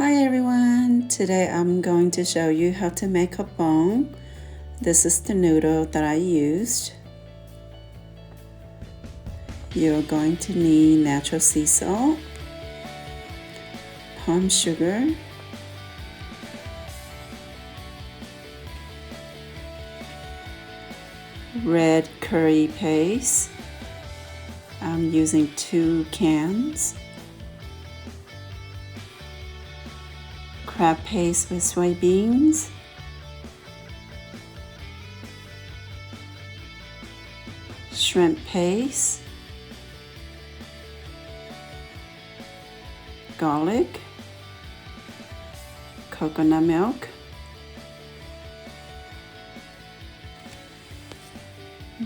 Hi everyone! Today I'm going to show you how to make a bone. This is the noodle that I used. You're going to need natural sea salt, palm sugar, red curry paste. I'm using 2 cans. Crab paste with soybeans, shrimp paste, garlic, coconut milk,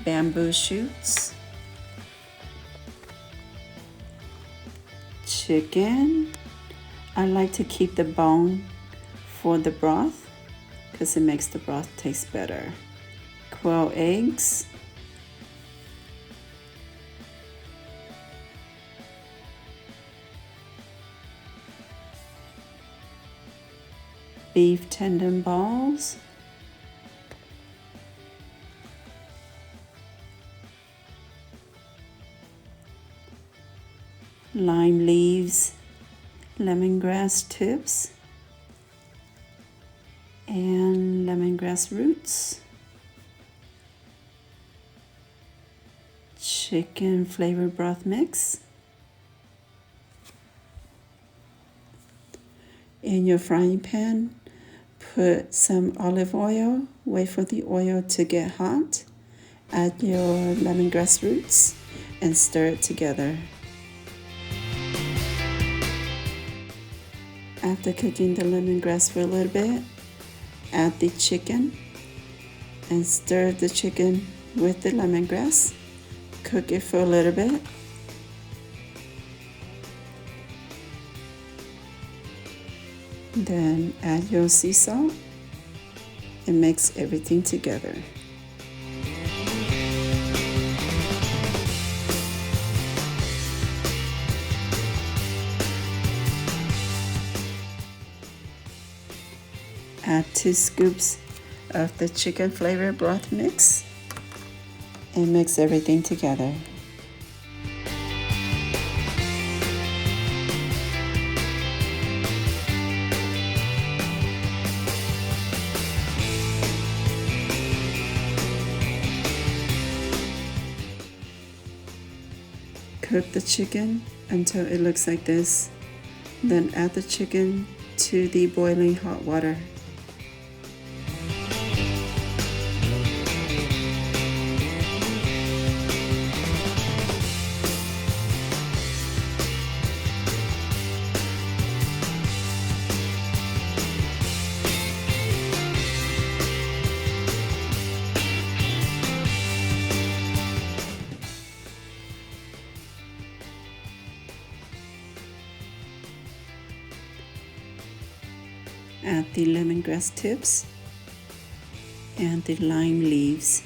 bamboo shoots, chicken. I like to keep the bone for the broth because it makes the broth taste better. Quail eggs, beef tendon balls, lime leaves, lemongrass tips, and lemongrass roots, chicken flavored broth mix. In your frying pan, put some olive oil, wait for the oil to get hot, add your lemongrass roots, and stir it together. After cooking the lemongrass for a little bit, add the chicken and stir the chicken with the lemongrass. Cook it for a little bit. Then add your sea salt and mix everything together. Add 2 scoops of the chicken flavored broth mix and mix everything together. Cook the chicken until it looks like this. Then add the chicken to the boiling hot water. Add the lemongrass tips and the lime leaves.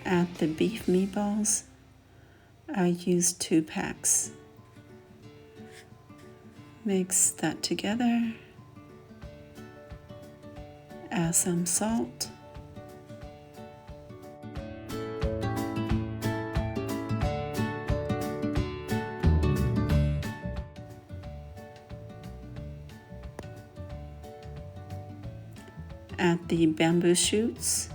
Add the beef meatballs. I used 2 packs. Mix that together. Add some salt. Add the bamboo shoots.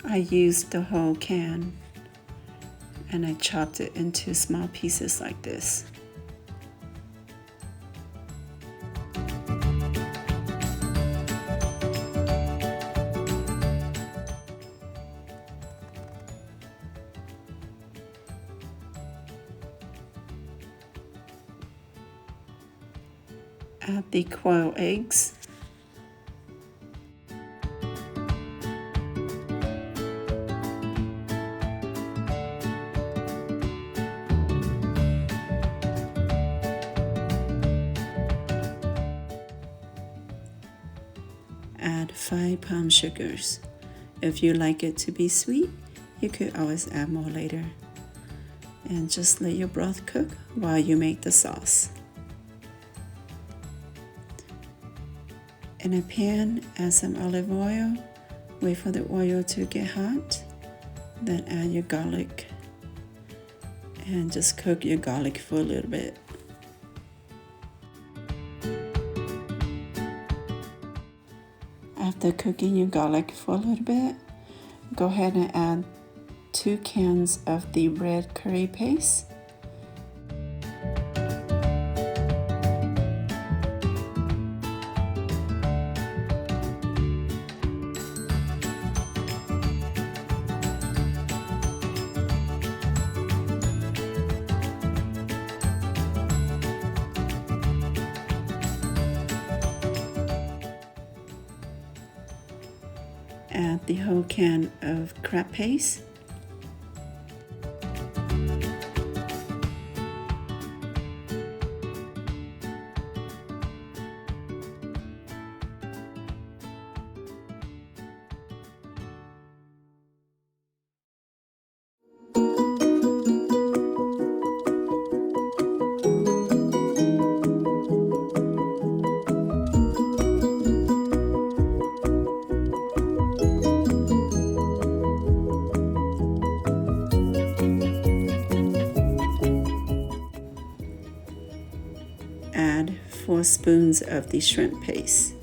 I used the whole can and I chopped it into small pieces like this. Add the quail eggs. Add 5 palm sugars. If you like it to be sweet, You could always add more later. And just let your broth cook while you make the sauce. In a pan, add some olive oil. Wait for the oil to get hot. Then add your garlic. And just cook your garlic for a little bit. After cooking your garlic for a little bit, go ahead and add 2 cans of the red curry paste. Add the whole can of crab paste. Add 4 spoons of the shrimp paste.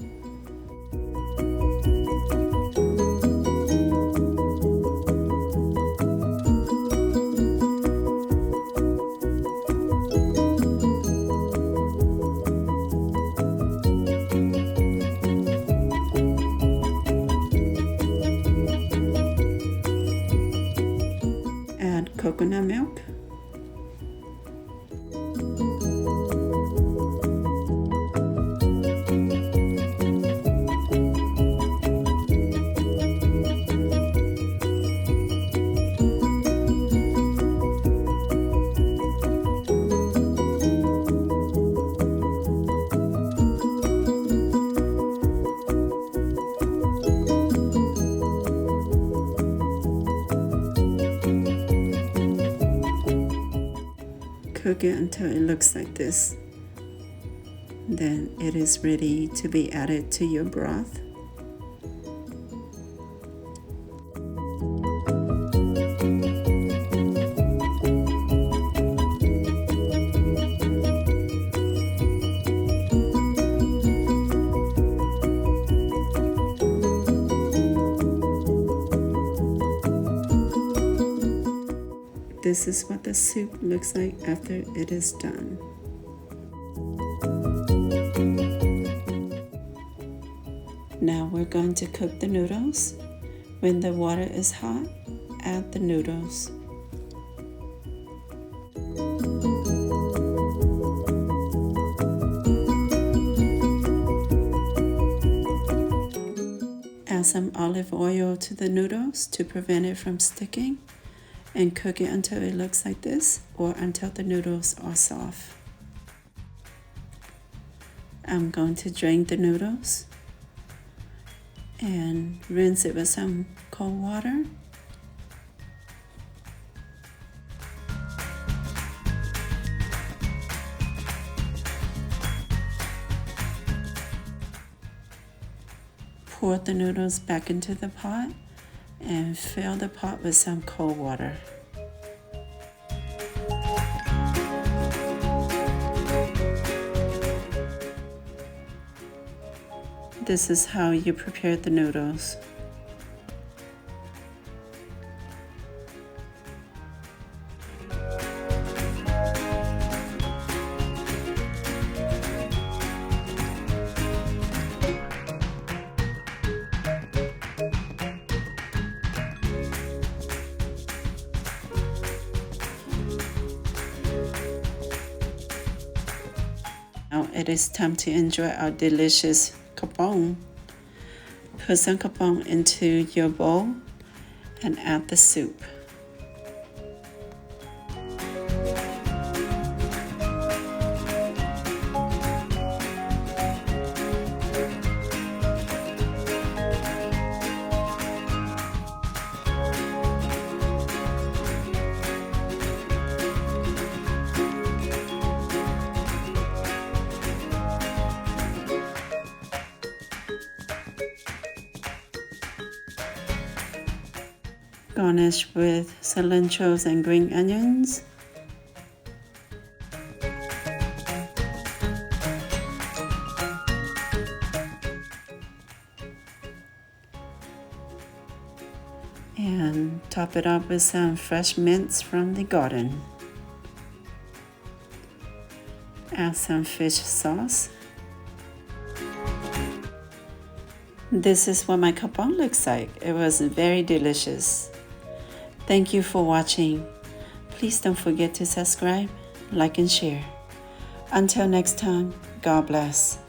Add coconut milk. Cook it until it looks like this. Then it is ready to be added to your broth. This is what the soup looks like after it is done. Now we're going to cook the noodles. When the water is hot, add the noodles. Add some olive oil to the noodles to prevent it from sticking. And cook it until it looks like this or until the noodles are soft. I'm going to drain the noodles and rinse it with some cold water. Pour the noodles back into the pot and fill the pot with some cold water. This is how you prepare the noodles. Now it is time to enjoy our delicious kapong. Put some kapong into your bowl and add the soup. Garnish with cilantros and green onions. And top it up with some fresh mints from the garden. Add some fish sauce. This is what my kapong looks like. It was very delicious. Thank you for watching. Please don't forget to subscribe, like and share. Until next time, God bless.